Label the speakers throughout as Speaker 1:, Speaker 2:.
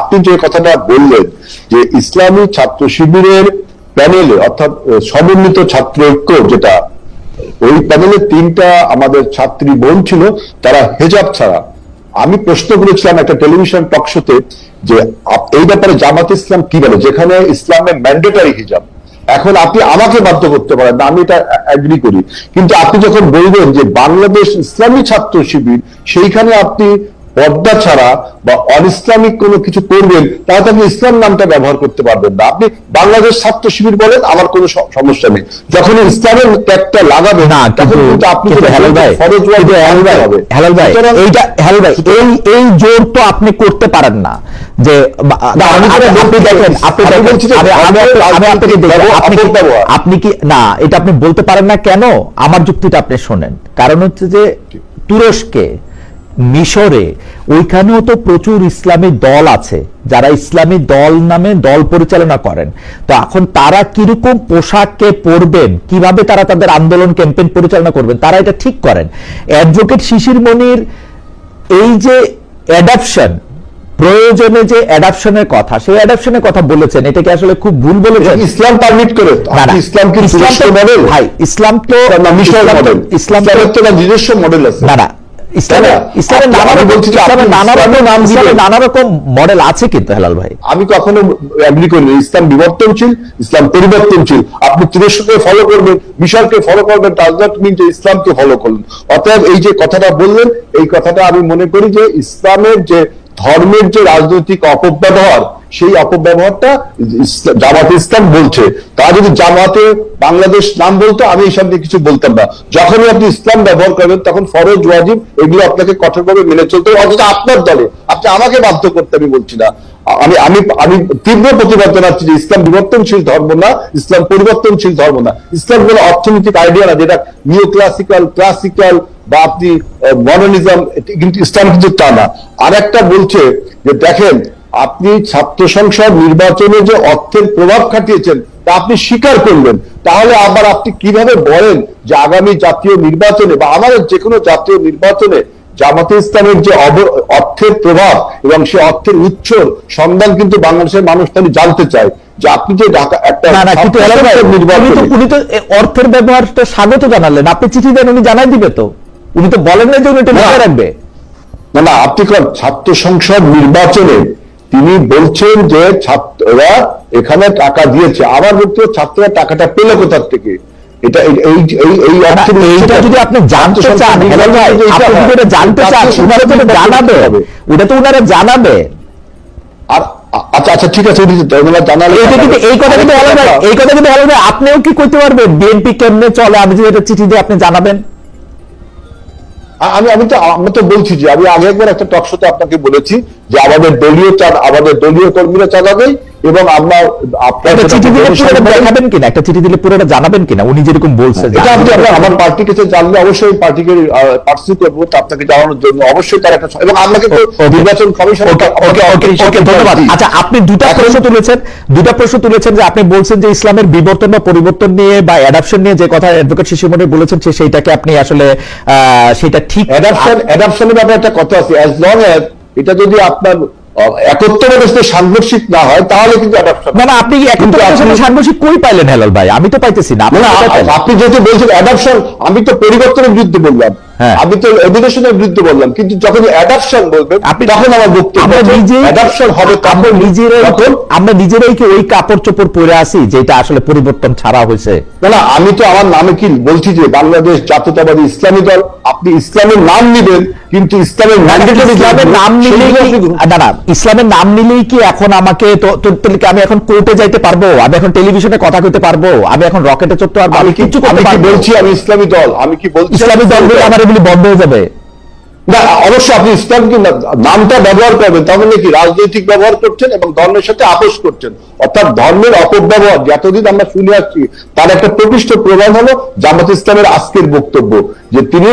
Speaker 1: আপনি যে কথাটা বললেন যে ইসলামী ছাত্র শিবিরের প্যানেলে অর্থাৎ সমন্বিত ছাত্র ঐক্য, যেটা ওই প্যানেলে 3টা আমাদের ছাত্রী বোন ছিল, তারা হেজাব ছাড়া। আমি প্রশ্ন করেছিলাম একটা টেলিভিশন টক শোতে যে এই ব্যাপারে জামাত ইসলাম কি বলে, যেখানে ইসলামের ম্যান্ডেটারি হিজাব। এখন আপনি আমাকে বাধ্য করতে পারেন না, আমি এটা অ্যাগ্রি করি, কিন্তু আপনি যখন বলবেন যে বাংলাদেশ ইসলামী ছাত্র শিবির, সেইখানে আপনি পর্দা ছাড়া বা অন ইসলামিক কোনো কিছু করবেন, তাহলে আপনি ইসলাম নামটা ব্যবহার করতে পারবেন না। আপনি বাংলাদেশ ছাত্র শিবির বলেন, আমার কোনো সমস্যা নেই। যখন ইসলামের ট্যাগটা লাগাবে না, তখন কিন্তু আপনি
Speaker 2: এই জোর তো আপনি করতে পারেন না যে আপনি কি না, এটা আপনি বলতে পারেন না। কেন? আমার যুক্তিটা আপনি শোনেন। কারণ হচ্ছে যে তুরস্কে, মিশরে, ওইখানেও তো প্রচুর ইসলামী দল আছে যারা ইসলামী দল নামে দল পরিচালনা করেন। তো এখন তারা কিরকম পোশাককে পরবেন, কিভাবে তারা তাদের আন্দোলন ক্যাম্পেইন পরিচালনা করবেন, তারা এটা ঠিক করেন। অ্যাডভোকেট শিশির মনির এই যে অ্যাডাপশন, প্রয়োজনে যে অ্যাডাপশনের কথা, সেই অ্যাডাপশনের কথা বলেছেন, এটা কি আসলে খুব ভুল বলেছেন?
Speaker 1: ইসলাম পারমিট করে? ইসলাম কি মডেল?
Speaker 2: ভাই, ইসলাম তো ইসলাম
Speaker 1: তো নিজস্ব মডেল আছে।
Speaker 2: না না, ইসলামের নানা রকম মডেল আছে কিন্তু হেলাল ভাই।
Speaker 1: আমি কখনো এগ্রি করি না। ইসলাম বিবর্তনশীল, ইসলাম পরিবর্তনশীল। আপনি তুরস্ককে ফলো করবেন, মিশরকে ফলো করবেন, ডাজ নট মিন যে ইসলামকে ফলো করলেন। অতএব এই যে কথাটা বললেন, এই কথাটা আমি মনে করি যে ইসলামের যে ধর্মের যে রাজনৈতিক অপব্যবহার, সেই অপব্যবহারটা জামাতে ইসলাম বলছে। তারা যদি জামাতে বাংলাদেশ নাম বলতো, আমি এই সামনে কিছু বলতাম না। যখনই আপনি ইসলাম ব্যবহার করবেন, তখন ফরজ ওয়াজিব এগুলো আপনাকে কঠোরভাবে মেনে চলতে হবে, অথচ আপনার দলে। আপনি আমাকে বাধ্য করতে আমি বলছি না। আমি তীব্র প্রতিবাদ জানাচ্ছি যে ইসলাম বিবর্তনশীল ধর্ম না, ইসলাম পরিবর্তনশীল ধর্ম না। ইসলাম কোনো অর্থনৈতিক আইডিয়া না যেটা নিও ক্লাসিক্যাল বা আপনি মডার্নিজম, কিন্তু ইসলাম কিন্তু তা না। আর একটা বলছে যে দেখেন, আপনি ছাত্র সংসদ নির্বাচনে যে অর্থের প্রভাব খাটিয়েছেন তা আপনি স্বীকার করলেন, তাহলে আবার আপনি কিভাবে বলেন যে আগামী জাতীয় নির্বাচনে বা আমাদের যে কোনো জাতীয় নির্বাচনে জামাতে ইসলামের যে অর্থের প্রভাব এবং সে অর্থের উৎসর সন্ধান কিন্তু বাংলাদেশের মানুষ তাহলে জানতে চায় যে আপনি যে একটা
Speaker 2: উনি তো অর্থের ব্যবহারটা স্বাগত জানালেন। আপনি চিঠি দেন, উনি জানাই দিবে তো। উনি তো বলেন না যে উনি এটা লিখে রাখবে।
Speaker 1: না, আপনি ছাত্র সংসদ নির্বাচনে তিনি বলছেন যে ছাত্ররা এখানে টাকা দিয়েছে। আমার বলতে ছাত্ররা টাকাটা পেল কোথার থেকে? এটা
Speaker 2: এইটা যদি আপনি জানতে চান, জানতে চান, ওনারা তো জানাবে, ওটা তো ওনারা জানাবে।
Speaker 1: আর আচ্ছা ঠিক আছে, জানালে
Speaker 2: এই কথা কিন্তু আপনিও কি করতে পারবেন বিএনপি কেমনে চলে? আমি যদি এটা চিঠি দিয়ে আপনি জানাবেন।
Speaker 1: আমি তো বলছি যে আমি আগে একবার একটা টক শোতে আপনাকে বলেছি যে আমাদের দলীয় কর্মীরা চালাবে, এবং আমরা
Speaker 2: চিঠি দিলে দেখাবেন কিনা, একটা চিঠি দিলে পুরোটা জানাবেন কিনা উনি যেরকম বলছে।
Speaker 1: এটা আপনি আমার পার্টির কাছে জানলে অবশ্যই পার্টিকে পার্সু করবো আপনাকে জানানোর জন্য। অবশ্যই তার একটা, এবং আপনাকে তো নির্বাচন কমিশন।
Speaker 2: ধন্যবাদ। আচ্ছা, আপনি দুটা প্রশ্ন তুলেছেন যে আপনি বলছেন যে ইসলামের বিবর্তন বা পরিবর্তন নিয়ে বা অ্যাডাপশন নিয়ে যে কথা অ্যাডভোকেট শিশির মনির বলেছেন, সেইটাকে আপনি আসলে সেটা ঠিক।
Speaker 1: অ্যাডাপশনের ব্যাপারে একটা কথা আছে, অ্যাজ লং অ্যাজ এটা যদি আপনার একত্ববাদের সাংঘর্ষিক না হয়, তাহলে কিন্তু অ্যাডাপশন।
Speaker 2: না, আপনি একত্ববাদের সাংঘর্ষিক কই পাইলেন হেলাল ভাই? আমি তো পাইতেছি না।
Speaker 1: আপনি যেহেতু বলছেন অ্যাডাপশন, আমি তো পরিবর্তনের বিরুদ্ধে বললাম, আমি তো এডুকেশনের বিরুদ্ধে বললাম, কিন্তু যখন অ্যাডাপশন বলবেন তখন আমার বক্তব্য অ্যাডাপশন হবে।
Speaker 2: আমরা নিজেরাই কি ওই কাপড় চোপড় পরে আসি যেটা আসলে পরিবর্তন ছাড়া হয়েছে?
Speaker 1: না, আমি তো আমার নামে কি বলছি যে বাংলাদেশ জাতীয়তাবাদী ইসলামী দল। আপনি ইসলামের নাম নিবেন, কিন্তু ইসলামের
Speaker 2: ইসলামের নাম নিলেই কি এখন আমাকে আমি এখন কোর্টে যাইতে পারবো? আমি এখন টেলিভিশনে কথা কইতে পারবো? আমি এখন রকেটে চড়তে পারবো? আমি কিছু
Speaker 1: বলছি আমি ইসলামী দল, আমি কি বলছি
Speaker 2: ইসলামী দল আমার এগুলি বন্ধ হয়ে যাবে?
Speaker 1: না, অবশ্যই আপনি ইসলামকে নামটা ব্যবহার করবেন, তাহলে কি রাজনৈতিক ব্যবহার করছেন এবং ধর্মের সাথে আপোষ করছেন। অর্থাৎ ধর্মের অপব্যবহার যতদিন আমরা শুনে আসছি, তার একটা প্রকৃষ্ট প্রমাণ হলো জামাত ইসলামের আজকের বক্তব্য যে তিনি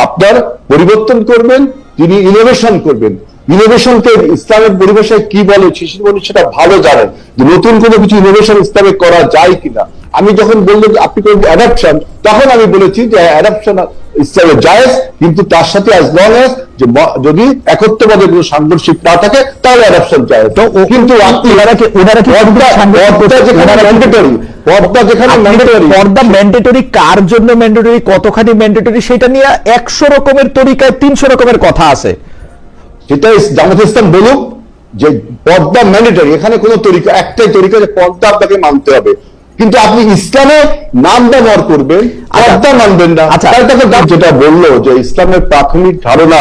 Speaker 1: আপনার পরিবর্তন করবেন, তিনি ইনোভেশন করবেন। ইনোভেশনকে ইসলামের পরিভাষায় কি বলে শিশির মনির সেটা ভালো জানেন, যে নতুন কোনো কিছু ইনোভেশন ইসলামে করা যায় কিনা। আমি যখন বললাম আপনি করবেন অ্যাডাপশন, তখন আমি বলেছি যে অ্যাডাপশন ইসলামের জায়েজ, কিন্তু তার সাথে অ্যাজ লং অ্যাজ যে যদি একত্ববাদের কোনো সাংঘর্ষিক না থাকে তাহলে অ্যাডপশন জায়েজ। কিন্তু
Speaker 2: পর্দা ম্যান্ডেটরি কার জন্য ম্যান্ডেটরি, কতখানি ম্যান্ডেটরি, সেটা নিয়ে 100 রকমের তরিকায় 300 রকমের কথা আছে।
Speaker 1: সেটা জামাত ইসলাম বলুক যে পর্দা ম্যান্ডেটরি, এখানে কোনো তরিকা, একটাই তরিকা যে পর্দা আপনাকে মানতে হবে, কিন্তু আপনি ইসলামে নাম ব্যবহার করবেন, পর্দা মানবেন না। যেটা বললো যে ইসলামের প্রাথমিক ধারণা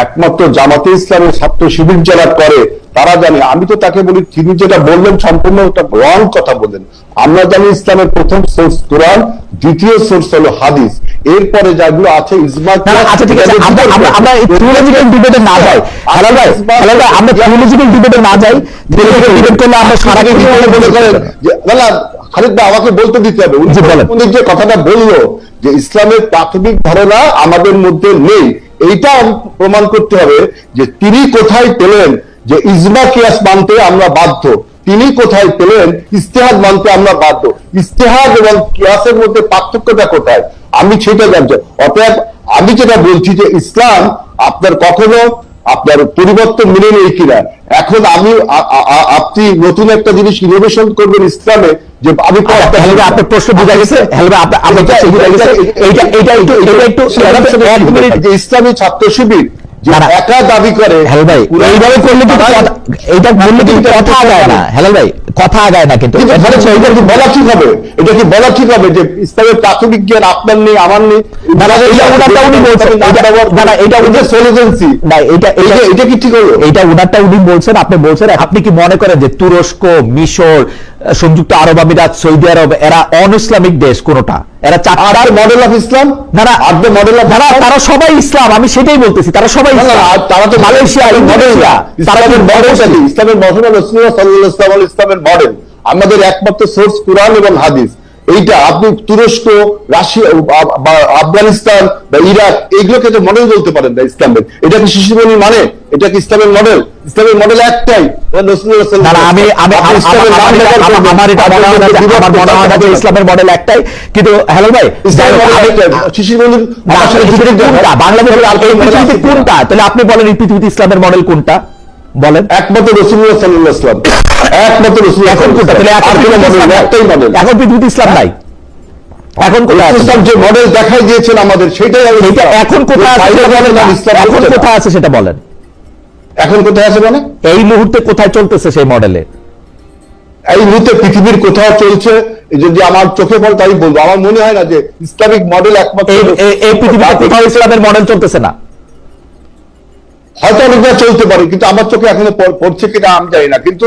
Speaker 1: একমাত্র জামাতে ইসলামের ছাত্র শিবির যারা করে তারা জানে, আমি তো তাকে বলি তিনি যেটা বললেন সম্পূর্ণ একটা রং কথা বললেন। আমরা জানি ইসলামের প্রথম সোর্স কোরআন, দ্বিতীয় সোর্স হলো হাদিস, এরপরে যেগুলো আছে ইজমা।
Speaker 2: আচ্ছা ঠিক আছে, আমরা থিওলজিক্যাল ডিবেটে না যাই, হেলাল ভাই আমরা থিওলজিক্যাল ডিবেটে না যাই। থিওলজিক্যাল ডিবেট করলে আমরা সারা কিছু মনে করেন
Speaker 1: যে না খালিদ ভাই আমাকে বলতে দিতে হবে, উনি যে কথাটা বললো যে ইসলামের প্রাথমিক ধারণা আমাদের মধ্যে নেই, এইটা প্রমাণ করতে হবে যে তিনি কোথায় পেলেন যে ইজমা কিয়াস মানতে আমরা বাধ্য, তিনি কোথায় পেলেন ইস্তেহাদ মানতে আমরা বাধ্য, ইস্তেহাদ এবং কিয়াসের মধ্যে পার্থক্যটা কোথায় আমি সেটা জানছি। অতএব আমি যেটা বলছি যে ইসলাম আপনার কখনো আপনার পরিবর্তন মেনে নেই কিনা, এখন আমি আপনি নতুন একটা জিনিস ইনোভেশন করবেন ইসলামে যে আমি
Speaker 2: আপনার প্রশ্ন বুঝা গেছে,
Speaker 1: ইসলামী ছাত্র শিবির একা দাবি করে
Speaker 2: এইভাবে করলে এইটা বললে কিন্তু কথা আগায় না। হেলাল ভাই কথা আগায় না, কিন্তু
Speaker 1: এটা কি বলা ঠিক হবে? এটা কি বলা ঠিক হবে যে ইসলামের প্রাথমিক জ্ঞান আপনার নেই আমার নেই? এটা কি ঠিক হলো?
Speaker 2: এটা উনারটা উনি বলছেন, আপনি বলছেন। আপনি কি মনে করেন যে তুরস্ক, মিশর, সংযুক্ত আরব আমিরাত, সৌদি আরব এরা অন ইসলামিক দেশ কোনটা? এরা চারটার মডেল অফ ইসলাম না, না মডেল অফ, তারা সবাই ইসলাম, আমি সেটাই বলতেছি, তারা সবাই
Speaker 1: তারা তো মালয়েশিয়া ইসলামের মডেল, ইসলামের মডেল রাসূলুল্লাহ সাল্লাল্লাহু আলাইহি ওয়াসাল্লাম ইসলামের মডেল। আমাদের একমাত্র সোর্স কুরআন এবং হাদিস। এইটা আপনি তুরস্ক, রাশিয়া, আফগানিস্তান বা ইরাক এগুলোকে তো মডেল বলতে পারেন না ইসলামের। এটা কি শিশুমণি মানে? এটা কি ইসলামের মডেল? ইসলামের মডেল একটাই,
Speaker 2: ইসলামের মডেল একটাই। কিন্তু হেলাল ভাই
Speaker 1: শিশুমণির
Speaker 2: বাংলাদেশের কোনটা? তাহলে আপনি বলেন এই পৃথিবীতে ইসলামের মডেল কোনটা বলেন?
Speaker 1: একমাত্র রাসূলুল্লাহ সাল্লাল্লাহু আলাইহি ওয়াসাল্লাম, একমাত্র রাসূল। এখন কোনটা? তাহলে একটাই মডেল।
Speaker 2: এখন পৃথিবীতে ইসলাম নাই। এখন
Speaker 1: ইসলাম যে মডেল দেখাই দিয়েছেন আমাদের সেটাই
Speaker 2: এখন কোথায় আছে? এখন কোথায় আছে সেটা বলেন।
Speaker 1: এখন কোথায় আছে মানে
Speaker 2: এই মুহূর্তে কোথায় চলতেছে সেই মডেলে?
Speaker 1: এই মুহূর্তে পৃথিবীর কোথাও চলছে, যদি আমার চোখে পড়ে তাই বলবো। আমার মনে হয় না যে ইসলামিক মডেল একমাত্র
Speaker 2: এই পৃথিবীতে কোথাও ইসলামের মডেল চলতেছে না।
Speaker 1: হয়তো অনেকটা চলতে পারে, কিন্তু আমার চোখে এখনো পড়ছে কিনা আমি জানি না। কিন্তু